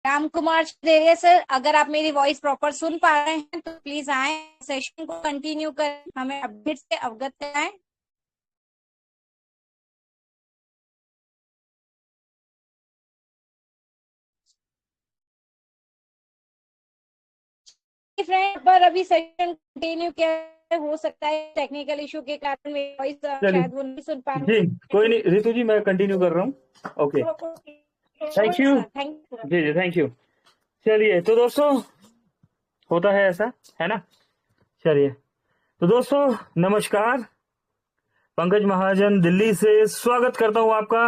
राम कुमार दे रहे सर, अगर आप मेरी वॉइस प्रॉपर सुन पा रहे हैं तो प्लीज आए, सेशन को कंटिन्यू करें, हमें अपडेट से अवगत कराएं। फ्रेंड पर अभी सेशन कंटिन्यू किया, हो सकता है टेक्निकल इशू के कारण मेरी वॉइस चलिए शायद वो नहीं सुन पा जी, कोई रहे। नहीं रितु जी, मैं कंटिन्यू कर रहा हूँ। Okay, thank you. Thank you. जी जी, थैंक यू। चलिए तो दोस्तों, होता है ऐसा, है ना। चलिए तो दोस्तों, नमस्कार। पंकज महाजन दिल्ली से स्वागत करता हूँ आपका।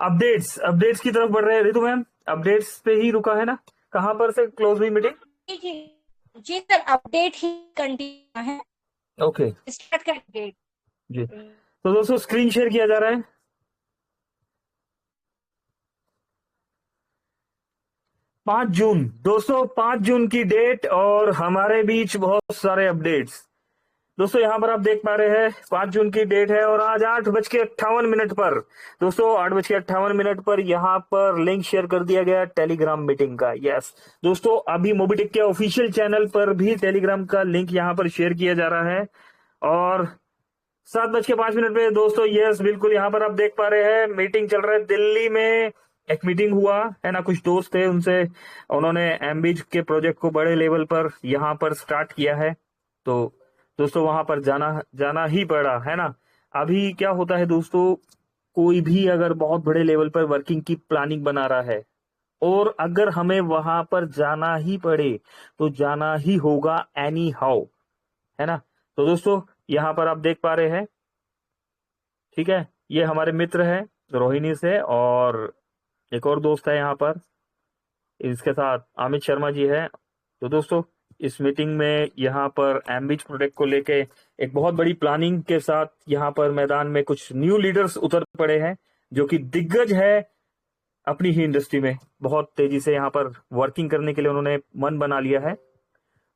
अपडेट्स अपडेट्स की तरफ बढ़ रहे हैं। रितु मैम, अपडेट्स पे ही रुका है ना, कहाँ पर से क्लोज हुई मीटिंग? जी जी सर, अपडेट ही कंटिन्यू है, ओके स्टार्ट कर अपडेट। जी। तो दोस्तों, स्क्रीन शेयर किया जा रहा है। 5 जून दोस्तों, 5 जून की डेट और हमारे बीच बहुत सारे अपडेट्स। दोस्तों यहाँ पर आप देख पा रहे हैं 5 जून की डेट है और आज 8:58 पर, दोस्तों 8:58 पर यहाँ पर लिंक शेयर कर दिया गया टेलीग्राम मीटिंग का। यस दोस्तों, अभी मोबिटेक के ऑफिशियल चैनल पर भी टेलीग्राम का लिंक यहाँ पर शेयर किया जा रहा है। और 7:05 पे दोस्तों, यस बिल्कुल, यहाँ पर आप देख पा रहे हैं मीटिंग चल रहा है दिल्ली में। एक मीटिंग हुआ है ना, कुछ दोस्त थे उनसे, उन्होंने एमबीज के प्रोजेक्ट को बड़े लेवल पर यहाँ पर स्टार्ट किया है। तो दोस्तों वहां पर जाना जाना ही पड़ा, है ना। अभी क्या होता है दोस्तों, कोई भी अगर बहुत बड़े लेवल पर वर्किंग की प्लानिंग बना रहा है और अगर हमें वहां पर जाना ही पड़े तो जाना ही होगा एनी हाउ, है ना। तो दोस्तों यहाँ पर आप देख पा रहे हैं, ठीक है, ये हमारे मित्र हैं रोहिणी से, और एक और दोस्त है यहाँ पर, इसके साथ अमित शर्मा जी है। तो दोस्तों इस मीटिंग में यहाँ पर एम्बिज प्रोडक्ट को लेके एक बहुत बड़ी प्लानिंग के साथ यहाँ पर मैदान में कुछ न्यू लीडर्स उतर पड़े हैं जो कि दिग्गज है अपनी ही इंडस्ट्री में। बहुत तेजी से यहाँ पर वर्किंग करने के लिए उन्होंने मन बना लिया है।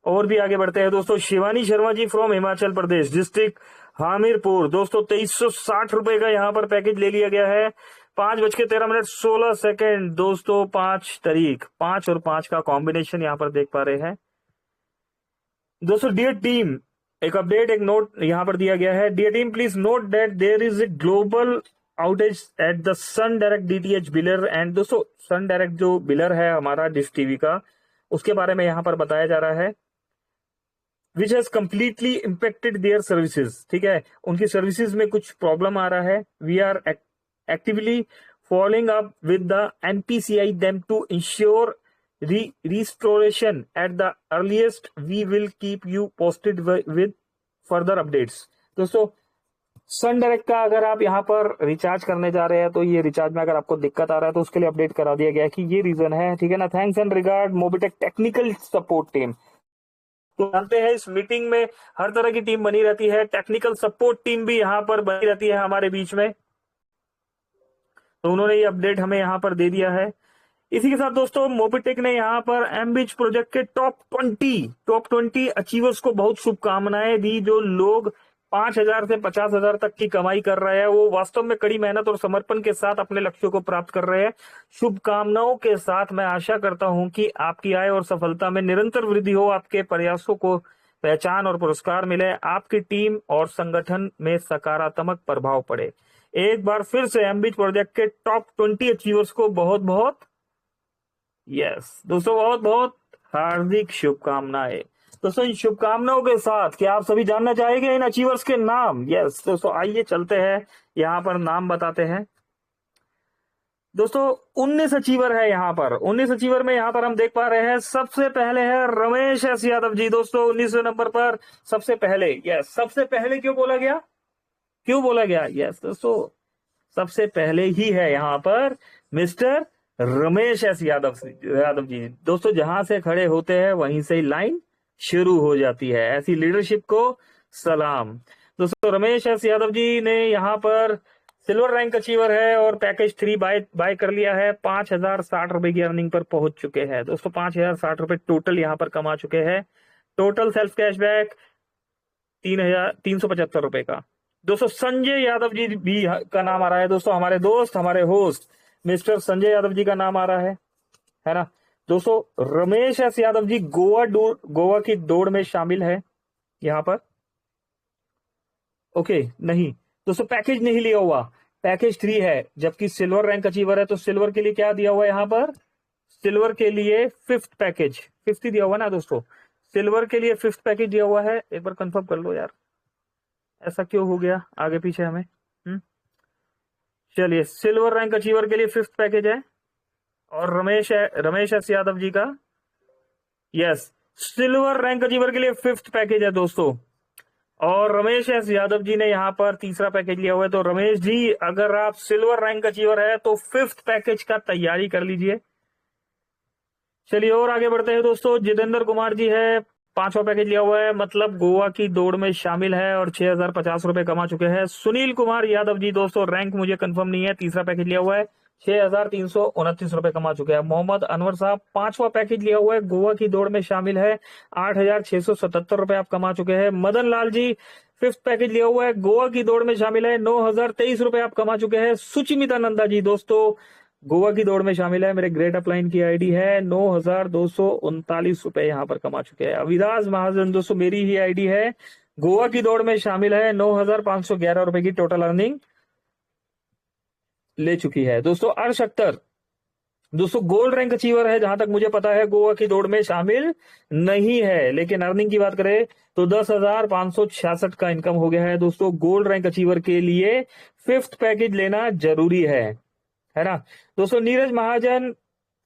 और भी आगे बढ़ते हैं दोस्तों, शिवानी शर्मा जी फ्रॉम हिमाचल प्रदेश, डिस्ट्रिक्ट हामिरपुर। दोस्तों 2360 रुपए का यहाँ पर पैकेज ले लिया गया है। 5:13:16 दोस्तों, 5 तारीख, 5 और 5 का कॉम्बिनेशन यहाँ पर देख पा रहे हैं। दोस्तों डियर टीम, एक अपडेट, एक नोट यहाँ पर दिया गया है। Dear team, please note that there is a global outage at the Sun Direct DTH biller. And दोस्तों सन डायरेक्ट जो बिलर है हमारा डिश टीवी का, उसके बारे में यहाँ पर बताया जा रहा है, which has completely impacted their services. ठीक है, उनकी सर्विसेज में कुछ प्रॉब्लम आ रहा है। We are actively following up with the NPCI them to ensure restoration at the earliest. We will keep you posted with further updates. दोस्तों Sun direct का अगर आप यहाँ पर रिचार्ज करने जा रहे हैं तो ये रिचार्ज में अगर आपको दिक्कत आ रहा है तो उसके लिए अपडेट करा दिया गया है कि ये रीजन है, ठीक है ना। Thanks and regard Mobitech technical support team. तो जानते हैं इस मीटिंग में हर तरह की टीम बनी रहती है, टेक्निकल सपोर्ट टीम भी यहाँ पर बनी रहती है हमारे बीच में। तो उन्होंने ये अपडेट हमें यहाँ पर दे दिया है। इसी के साथ दोस्तों मोबिटेक ने यहाँ पर एमबीच प्रोजेक्ट के टॉप 20 अचीवर्स को बहुत शुभकामनाएं दी। जो लोग 5,000 से 50,000 तक की कमाई कर रहे हैं वो वास्तव में कड़ी मेहनत और समर्पण के साथ अपने लक्ष्यों को प्राप्त कर रहे हैं। शुभकामनाओं के साथ मैं आशा करता हूं कि आपकी आय और सफलता में निरंतर वृद्धि हो, आपके प्रयासों को पहचान और पुरस्कार मिले, आपकी टीम और संगठन में सकारात्मक प्रभाव पड़े। एक बार फिर से एमबीच प्रोजेक्ट के टॉप 20 अचीवर्स को बहुत बहुत दोस्तों बहुत बहुत हार्दिक शुभकामनाएं। दोस्तों इन शुभकामनाओं के साथ क्या आप सभी जानना चाहेंगे इन अचीवर्स के नाम? दोस्तों आइए चलते हैं, यहाँ पर नाम बताते हैं। दोस्तों 19 अचीवर है यहाँ पर। 19 अचीवर में यहाँ पर हम देख पा रहे हैं, सबसे पहले है रमेश एस यादव जी। दोस्तों 19वें नंबर पर सबसे पहले, सबसे पहले क्यों बोला गया? दोस्तों सबसे पहले ही है यहाँ पर मिस्टर रमेश एस यादव जी। दोस्तों जहां से खड़े होते हैं वहीं से ही लाइन शुरू हो जाती है, ऐसी लीडरशिप को सलाम। दोस्तों रमेश एस यादव जी ने यहाँ पर सिल्वर रैंक अचीवर है और पैकेज 3 बाय कर लिया है। 5,060 की अर्निंग पर पहुंच चुके हैं। दोस्तों 5,060 टोटल यहाँ पर कमा चुके हैं। टोटल सेल्फ कैशबैक 3,375 का। दोस्तों संजय यादव जी भी का नाम आ रहा है। दोस्तों हमारे दोस्त, हमारे होस्ट मिस्टर संजय यादव जी का नाम आ रहा है ना। दोस्तों रमेश एस यादव जी गोवा की दौड़ में शामिल है यहां पर। ओके नहीं दोस्तों, पैकेज नहीं लिया हुआ, पैकेज 3 है, जबकि सिल्वर रैंक अचीवर है, तो सिल्वर के लिए क्या दिया हुआ है यहां पर? सिल्वर के लिए 5th पैकेज, 5th ही दिया हुआ ना दोस्तों, सिल्वर के लिए 5th पैकेज दिया हुआ है। एक बार कंफर्म कर लो यार, ऐसा क्यों हो गया आगे पीछे हमें। चलिए, सिल्वर रैंक अचीवर के लिए 5th पैकेज है, और रमेश एस यादव जी का, यस, सिल्वर रैंक अचीवर के लिए 5th पैकेज है दोस्तों। और रमेश एस यादव जी ने यहाँ पर तीसरा पैकेज लिया हुआ है। तो रमेश जी, अगर आप सिल्वर रैंक अचीवर है तो 5th पैकेज का तैयारी कर लीजिए। चलिए और आगे बढ़ते हैं दोस्तों। जितेंद्र कुमार जी है, 5वां पैकेज लिया हुआ है, मतलब गोवा की दौड़ में शामिल है और 6,050 रुपए कमा चुके हैं। सुनील कुमार यादव जी दोस्तों, रैंक मुझे कंफर्म नहीं है, तीसरा पैकेज लिया हुआ है, 6,329 रुपए कमा चुके हैं। मोहम्मद अनवर साहब, 5वां पैकेज लिया हुआ है, गोवा की दौड़ में शामिल है, 8,677 रुपए आप कमा चुके हैं। मदन लाल जी, 5th पैकेज लिया हुआ है, गोवा की दौड़ में शामिल है, 9,023 रुपए आप कमा चुके हैं। सुचिमिता नंदा जी दोस्तों, गोवा की दौड़ में शामिल है, मेरे ग्रेट अपलाइन की आईडी है, 9,239 रुपए यहाँ पर कमा चुके हैं। अविराज महाजन दोस्तों, मेरी ही आईडी है, गोवा की दौड़ में शामिल है, 9,511 रुपए की टोटल अर्निंग ले चुकी है। दोस्तों अर्श अख्तर दोस्तों, गोल्ड रैंक अचीवर है, जहां तक मुझे पता है गोवा की दौड़ में शामिल नहीं है, लेकिन अर्निंग की बात करें तो 10,566 का इनकम हो गया है। दोस्तों गोल्ड रैंक अचीवर के लिए 5th पैकेज लेना जरूरी है ना। दोस्तों नीरज महाजन,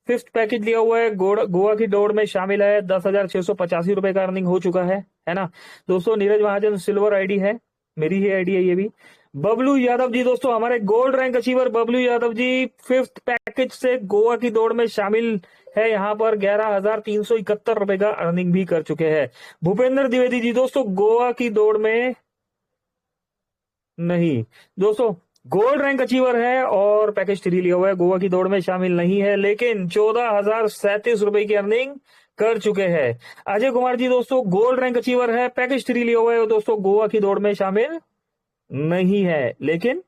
5th पैकेज लिया हुआ है, गोवा की दौड़ में शामिल है, 10,685 रुपए का अर्निंग हो चुका है ना। दोस्तों नीरज महाजन सिल्वर आईडी है, मेरी ही आईडी है ये भी। बबलू यादव जी दोस्तों, हमारे gold rank achiever Bablu Yadav ji 5th package से गोवा की दौड़ में शामिल है, यहाँ पर 11,371 रुपए का अर्निंग भी कर चुके हैं। भूपेंद्र द्विवेदी जी दोस्तों, गोवा की दौड़ में नहीं, दोस्तों गोल्ड रैंक अचीवर है और पैकेज 3 लिया हुआ है, गोवा की दौड़ में शामिल नहीं है, लेकिन 14,037 रुपए की अर्निंग कर चुके हैं। अजय कुमार जी दोस्तों, गोल्ड रैंक अचीवर है, पैकेज 3 लिया हुआ है, दोस्तों गोवा की दौड़ में शामिल नहीं है, लेकिन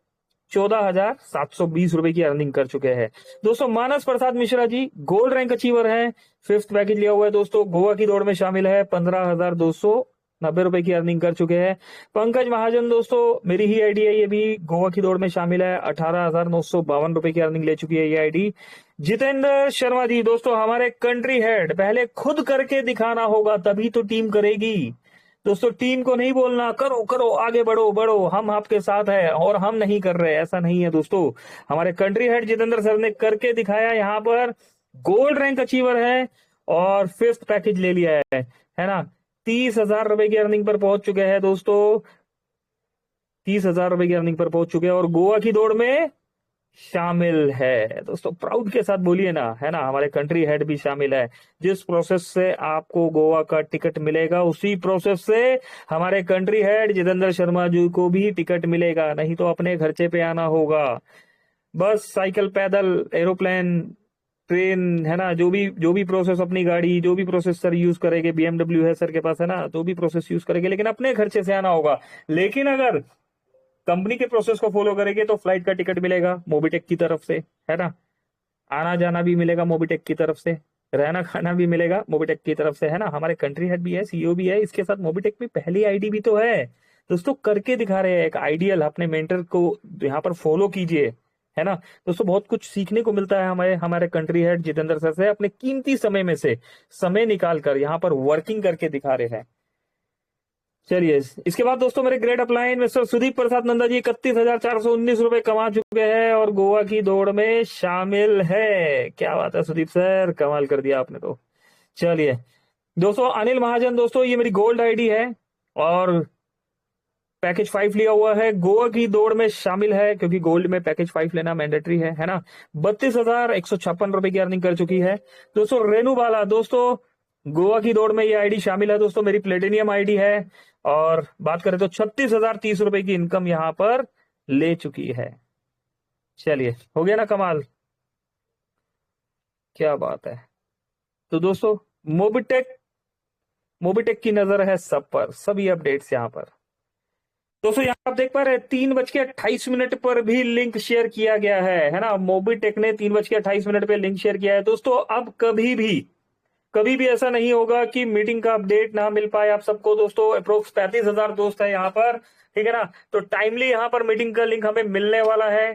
14,720 रुपए की अर्निंग कर चुके हैं। दोस्तों मानस प्रसाद Mishra ji, gold rank achiever है, 5th पैकेज लिया हुआ है, दोस्तों गोवा की दौड़ में शामिल है, 15,290 रुपए की अर्निंग कर चुके हैं। पंकज महाजन दोस्तों, मेरी ही आईडी है, ये भी गोवा की दौड़ में शामिल है, 18,952 रुपए की अर्निंग ले चुकी है ये आईडी। जितेंद्र शर्मा जी दोस्तों, हमारे कंट्री हेड, पहले खुद करके दिखाना होगा तभी तो टीम करेगी दोस्तों, टीम को नहीं बोलना करो करो आगे बढ़ो बढ़ो, हम आपके साथ है और हम नहीं कर रहे, ऐसा नहीं है दोस्तों। हमारे कंट्री हेड जितेंद्र सर ने करके दिखाया, यहाँ पर गोल्ड रैंक अचीवर है और 5th पैकेज ले लिया है ना। 30,000 रुपए की अर्निंग पर पहुंच चुके हैं दोस्तों, 30,000 रुपए की अर्निंग पर पहुंच चुके हैं और गोवा की दौड़ में शामिल है दोस्तों। प्राउड के साथ बोलिए ना, है ना, हमारे कंट्री हेड भी शामिल है। जिस प्रोसेस से आपको गोवा का टिकट मिलेगा, उसी प्रोसेस से हमारे कंट्री हेड जितेंद्र शर्मा जी को भी टिकट मिलेगा, नहीं तो अपने खर्चे पे आना होगा। बस साइकिल, पैदल, एरोप्लेन, ट्रेन, है ना, जो भी प्रोसेस, अपनी गाड़ी, जो भी प्रोसेस सर यूज करेंगे, BMW है सर के पास, है ना, तो भी प्रोसेस यूज करेंगे, लेकिन अपने खर्चे से आना होगा। लेकिन अगर कंपनी के प्रोसेस को फॉलो करेंगे तो फ्लाइट का टिकट मिलेगा मोबिटेक की तरफ से, है ना, आना जाना भी मिलेगा मोबिटेक की तरफ से, रहना खाना भी मिलेगा मोबिटेक की तरफ से, है ना। हमारे कंट्री हेड भी है, CEO भी है, इसके साथ मोबिटेक में पहली आईडी भी तो है दोस्तों, करके दिखा रहे हैं एक आइडियल। अपने मेंटर को यहाँ पर फॉलो कीजिए, है ना दोस्तों, बहुत कुछ सीखने को मिलता है हमारे कंट्री हेड जितेंद्र सर से, अपने कीमती समय में से समय निकाल कर यहाँ पर वर्किंग करके दिखा रहे हैं। चलिए इसके बाद दोस्तों मेरे ग्रेट अपलाइन मिस्टर सुदीप प्रसाद नंदा जी, 31,419 रुपए कमा चुके हैं और गोवा की दौड़ में शामिल है। क्या बात है सुदीप सर, कमाल कर दिया आपने तो। चलिए दोस्तों, अनिल महाजन दोस्तों, ये मेरी गोल्ड आईडी है और पैकेज 5 लिया हुआ है, गोवा की दौड़ में शामिल है, क्योंकि गोल्ड में पैकेज 5 लेना मैंडेटरी है ना। 32,156 रुपए की अर्निंग कर चुकी है। दोस्तों रेनू बाला दोस्तों, गोवा की दौड़ में ये आईडी शामिल है दोस्तों, मेरी प्लेटिनियम आईडी है, और बात करें तो 36,030 रुपए की इनकम यहां पर ले चुकी है। चलिए हो गया ना कमाल, क्या बात है। तो दोस्तों मोबिटेक की नजर है सब पर, सभी अपडेट्स यहां पर। दोस्तों यहाँ आप देख पा रहे हैं 3:28 पर भी लिंक शेयर किया गया है ना। मोबीटेक ने 3:28 पे लिंक शेयर किया है। दोस्तों अब कभी भी ऐसा नहीं होगा कि मीटिंग का अपडेट ना मिल पाए आप सबको। दोस्तों अप्रोक्स 35,000 दोस्त है यहाँ पर, ठीक है ना। तो टाइमली यहाँ पर मीटिंग का लिंक हमें मिलने वाला है।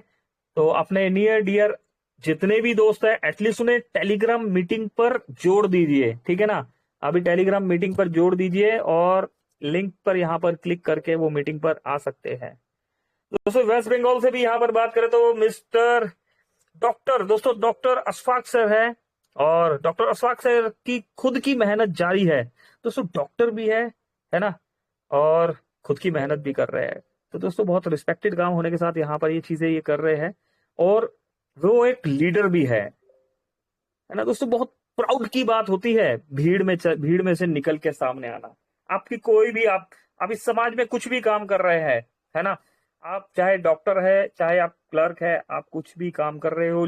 तो अपने नियर डियर जितने भी दोस्त है एटलीस्ट उन्हें टेलीग्राम मीटिंग पर जोड़ दीजिए, ठीक है ना। अभी टेलीग्राम मीटिंग पर जोड़ दीजिए और लिंक पर यहाँ पर क्लिक करके वो मीटिंग पर आ सकते हैं। दोस्तों वेस्ट बंगाल से भी यहाँ पर बात करें तो मिस्टर डॉक्टर, दोस्तों डॉक्टर अशफाक सर है और डॉक्टर अशफाक सर की खुद की मेहनत जारी है। दोस्तों डॉक्टर भी है ना, और खुद की मेहनत भी कर रहे हैं। तो दोस्तों बहुत रिस्पेक्टेड काम होने के साथ यहाँ पर ये चीजें ये कर रहे हैं और वो एक लीडर भी है ना। दोस्तों बहुत प्राउड की बात होती है भीड़ में से निकल के सामने आना। आपकी कोई भी आप इस समाज में कुछ भी काम कर रहे हैं, है ना। आप चाहे डॉक्टर है, चाहे आप क्लर्क है, आप कुछ भी काम कर रहे हो,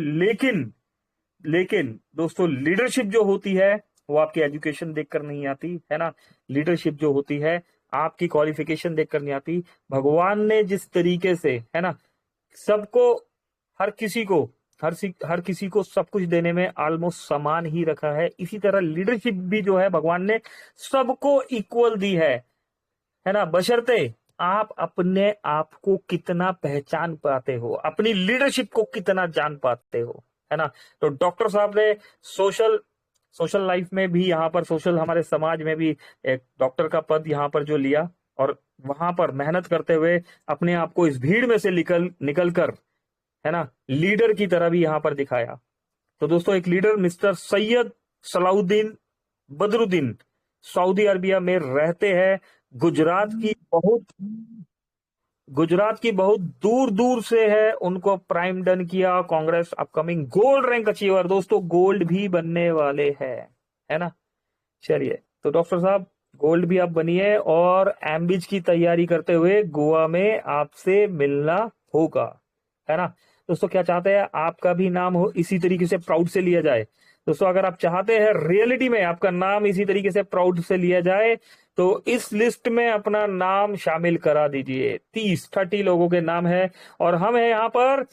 लेकिन दोस्तों लीडरशिप जो होती है वो आपकी एजुकेशन देखकर नहीं आती, है ना। लीडरशिप जो होती है आपकी क्वालिफिकेशन देखकर नहीं आती। भगवान ने जिस तरीके से, है ना, सबको, हर किसी को हर किसी को सब कुछ देने में ऑलमोस्ट समान ही रखा है, इसी तरह लीडरशिप भी जो है भगवान ने सबको इक्वल दी है ना। बशर्ते आप अपने आप को कितना पहचान पाते हो, अपनी लीडरशिप को कितना जान पाते हो, है ना। तो डॉक्टर साहब ने सोशल लाइफ में भी यहाँ पर, सोशल हमारे समाज में भी एक डॉक्टर का पद यहाँ पर जो लिया और वहां पर मेहनत करते हुए अपने आप को इस भीड़ में से निकल कर, है ना, लीडर की तरह भी यहाँ पर दिखाया। तो दोस्तों एक leader mister Syed Salahuddin Badruddin Saudi Arabia में रहते हैं। गुजरात की बहुत दूर दूर से है, उनको प्राइम डन किया Congress upcoming gold rank achiever. दोस्तों गोल्ड भी बनने वाले हैं, है ना। चलिए तो डॉक्टर साहब गोल्ड भी आप बनिए और एमबीज की तैयारी करते हुए गोवा में आपसे मिलना होगा, है ना। दोस्तों क्या चाहते हैं आपका भी नाम हो इसी तरीके से प्राउड से लिया जाए। दोस्तों अगर आप चाहते हैं रियलिटी में आपका नाम इसी तरीके से प्राउड से लिया जाए तो इस लिस्ट में अपना नाम शामिल करा दीजिए। 30 लोगों के नाम है और हम है यहाँ पर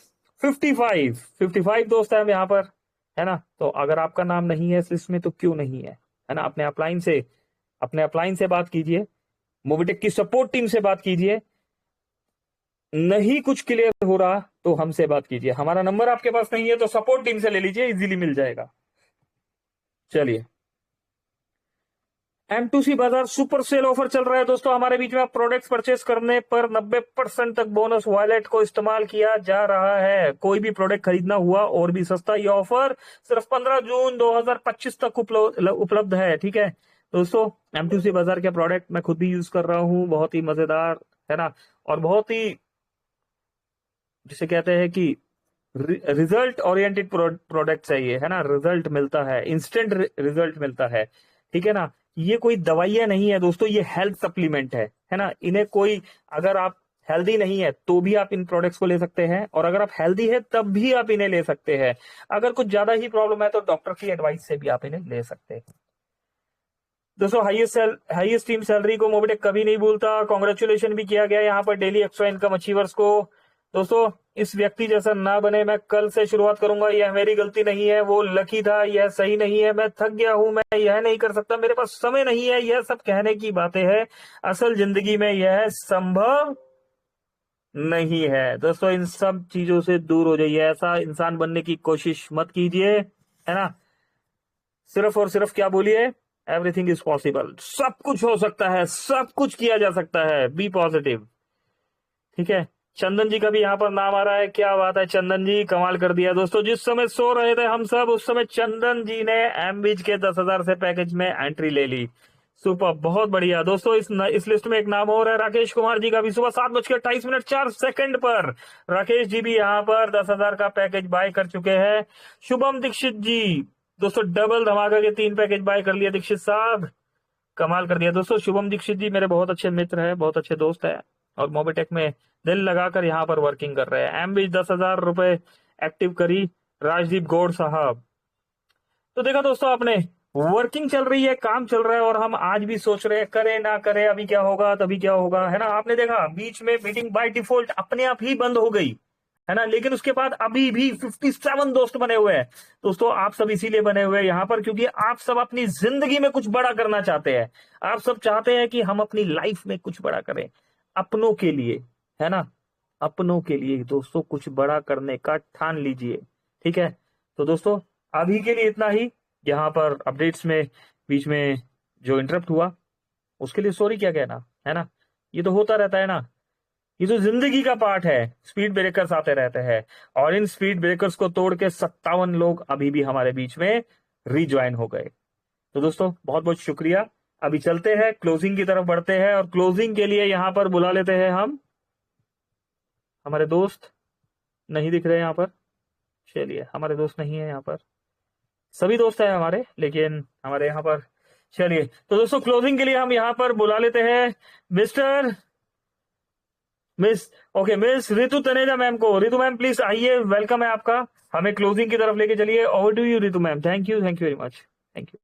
55 दोस्त है हम यहाँ पर, है ना। तो अगर आपका नाम नहीं है इस लिस्ट में तो क्यों नहीं है ना। अपने अपलाइन से बात कीजिए, मोबिटेक की सपोर्ट टीम से बात कीजिए। नहीं कुछ क्लियर हो रहा तो हमसे बात कीजिए, हमारा नंबर आपके पास नहीं है तो सपोर्ट टीम से ले लीजिए, इजीली मिल जाएगा। चलिए M2C बाजार सुपर सेल ऑफर चल रहा है दोस्तों हमारे बीच में। प्रोडक्ट्स परचेस करने पर 90% तक बोनस वॉलेट को इस्तेमाल किया जा रहा है। कोई भी प्रोडक्ट खरीदना हुआ और भी सस्ता। ये ऑफर सिर्फ 15 जून 2025 तक उपलब्ध है, ठीक है दोस्तों। M2C बाजार के प्रोडक्ट मैं खुद भी यूज कर रहा हूँ, बहुत ही मजेदार, है ना, और बहुत ही जिसे कहते हैं कि रिजल्ट ओरिएंटेड प्रोडक्ट चाहिए, है ना। रिजल्ट मिलता है, इंस्टेंट रिजल्ट मिलता है, ठीक है ना। ये कोई दवाइयां नहीं है दोस्तों, ये हेल्थ सप्लीमेंट है ना। इन्हें कोई, अगर आप हेल्दी नहीं है तो भी आप इन प्रोडक्ट्स को ले सकते हैं और अगर आप हेल्दी है तब भी आप इन्हें ले सकते हैं। अगर कुछ ज्यादा ही प्रॉब्लम है तो डॉक्टर की एडवाइस से भी आप इन्हें ले सकते हैं। दोस्तों हाईएस्ट टीम सैलरी को मोबिटेक कभी नहीं भूलता। कॉन्ग्रेचुलेशन भी किया गया यहाँ पर डेली एक्स्ट्रा इनकम अचीवर्स को। दोस्तों इस व्यक्ति जैसा ना बने, मैं कल से शुरुआत करूंगा, यह मेरी गलती नहीं है, वो लकी था, यह सही नहीं है, मैं थक गया हूं, मैं यह नहीं कर सकता, मेरे पास समय नहीं है, यह सब कहने की बातें हैं। असल जिंदगी में यह संभव नहीं है। दोस्तों इन सब चीजों से दूर हो जाइए, ऐसा इंसान बनने की कोशिश मत कीजिए, है ना। सिर्फ और सिर्फ क्या बोलिए, एवरीथिंग इज पॉसिबल, सब कुछ हो सकता है, सब कुछ किया जा सकता है, बी पॉजिटिव, ठीक है। चंदन जी का भी यहाँ पर नाम आ रहा है, क्या बात है चंदन जी, कमाल कर दिया दोस्तों। जिस समय सो रहे थे हम सब उस समय चंदन जी ने एमबीज के 10,000 से पैकेज में एंट्री ले ली। सुपर, बहुत बढ़िया दोस्तों। इस लिस्ट में एक नाम और है, राकेश कुमार जी का भी सुबह 7:28 पर राकेश जी भी यहाँ पर 10,000 का पैकेज बाय कर चुके हैं। शुभम दीक्षित जी दोस्तों डबल धमाका के 3 पैकेज बाय कर लिया दीक्षित साहब, कमाल कर दिया दोस्तों। शुभम दीक्षित जी मेरे बहुत अच्छे मित्र है, बहुत अच्छे दोस्त है और मोबिटेक में दिल लगाकर यहाँ पर वर्किंग कर रहे हैं। एमबी 10,000 रुपए एक्टिव करी राजदीप गौड़ साहब। तो देखा दोस्तों आपने वर्किंग चल रही है, काम चल रहा है, और हम आज भी सोच रहे हैं करे ना करे, अभी क्या होगा तभी क्या होगा, है ना। आपने देखा बीच में मीटिंग बाय डिफॉल्ट अपने आप ही बंद हो गई, है ना, लेकिन उसके बाद अभी भी 57 दोस्त बने हुए हैं। दोस्तों आप सब इसीलिए बने हुए हैं यहाँ पर क्योंकि आप सब अपनी जिंदगी में कुछ बड़ा करना चाहते हैं। आप सब चाहते हैं कि हम अपनी लाइफ में कुछ बड़ा करें अपनों के लिए, है ना, अपनों के लिए। दोस्तों कुछ बड़ा करने का ठान लीजिए, ठीक है। तो दोस्तों अभी के लिए इतना ही। यहाँ पर अपडेट्स में बीच में जो इंटरप्ट हुआ उसके लिए सॉरी क्या कहना, है ना, ये तो होता रहता है ना, ये तो जिंदगी का पार्ट है। स्पीड ब्रेकर्स आते रहते हैं और इन स्पीड ब्रेकर्स को तोड़ के 57 लोग अभी भी हमारे बीच में रिज्वाइन हो गए। तो दोस्तों बहुत बहुत शुक्रिया। अभी चलते हैं क्लोजिंग की तरफ बढ़ते हैं, और क्लोजिंग के लिए यहां पर बुला लेते हैं हम हमारे दोस्त। नहीं दिख रहे यहाँ पर, चलिए हमारे दोस्त नहीं है यहाँ पर, सभी दोस्त हैं हमारे लेकिन हमारे यहाँ पर। चलिए तो दोस्तों क्लोजिंग के लिए हम यहाँ पर बुला लेते हैं mister miss okay miss Ritu Taneja ma'am को। रितु मैम प्लीज आइए, वेलकम है आपका, हमें क्लोजिंग की तरफ लेके चलिए। Over to you Ritu ma'am. Thank you very much. Thank you.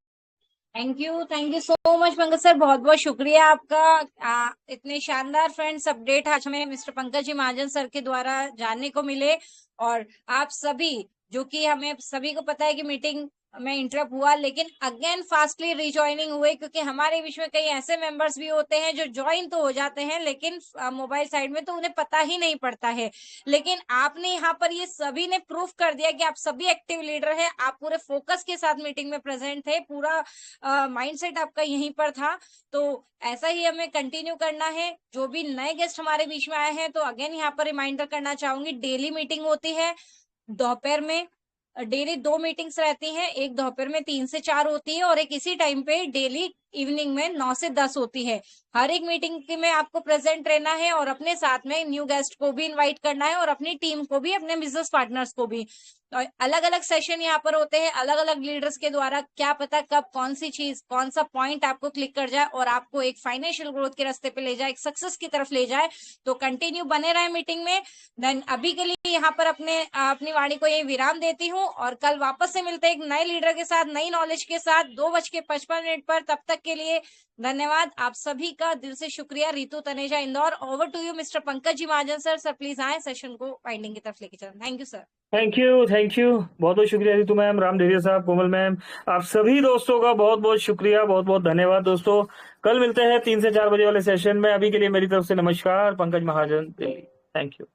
Thank you so much Pankaj sir, बहुत बहुत शुक्रिया आपका। इतने शानदार फ्रेंड्स अपडेट आज हमें मिस्टर पंकज जी महाजन सर के द्वारा जानने को मिले। और आप सभी, जो कि हमें सभी को पता है कि मीटिंग में इंटरप्ट हुआ, लेकिन अगेन फास्टली रिज्वाइनिंग हुए, क्योंकि हमारे बीच में कई ऐसे मेंबर्स भी होते हैं जो ज्वाइन तो हो जाते हैं लेकिन मोबाइल साइड में तो उन्हें पता ही नहीं पड़ता है। लेकिन आपने यहाँ पर ये सभी ने प्रूफ कर दिया कि आप सभी एक्टिव लीडर हैं, आप पूरे फोकस के साथ मीटिंग में प्रेजेंट थे, पूरा माइंडसेट आपका यहीं पर था। तो ऐसा ही हमें कंटिन्यू करना है। जो भी नए गेस्ट हमारे बीच में आए हैं, तो अगेन यहाँ पर रिमाइंडर करना चाहूंगी, डेली मीटिंग होती है दोपहर में। डेली 2 मीटिंग्स रहती हैं, एक दोपहर में 3 से 4 होती है और एक इसी टाइम पे डेली इवनिंग में 9 से 10 होती है। हर एक मीटिंग में आपको प्रेजेंट रहना है और अपने साथ में न्यू गेस्ट को भी इनवाइट करना है और अपनी टीम को भी, अपने बिजनेस पार्टनर्स को भी। अलग अलग सेशन यहाँ पर होते हैं अलग अलग लीडर्स के द्वारा, क्या पता कब कौन सी चीज, कौन सा पॉइंट आपको क्लिक कर जाए और आपको एक फाइनेंशियल ग्रोथ के रास्ते पे ले जाए, एक सक्सेस की तरफ ले जाए। तो कंटिन्यू बने रहे मीटिंग में। देन अभी के लिए यहाँ पर अपनी वाणी को यही विराम देती हूँ और कल वापस से मिलते हैं एक नए लीडर के साथ, नई नॉलेज के साथ 2:55 पर। तब तक के लिए धन्यवाद आप सभी का, दिल से शुक्रिया। Ritu Taneja Indore. Over to you mister Pankaj ji Mahajan sir. Sir please आए, सेशन को वाइंडिंग की तरफ लेके चलें। Thank you sir. Thank you बहुत बहुत शुक्रिया रितु मैम, राम देविया साहब, कोमल मैम, आप सभी दोस्तों का बहुत बहुत शुक्रिया, बहुत बहुत धन्यवाद। दोस्तों कल मिलते हैं 3 से 4 बजे वाले सेशन में। अभी के लिए मेरी तरफ से नमस्कार, पंकज महाजन दिल्ली। Thank you.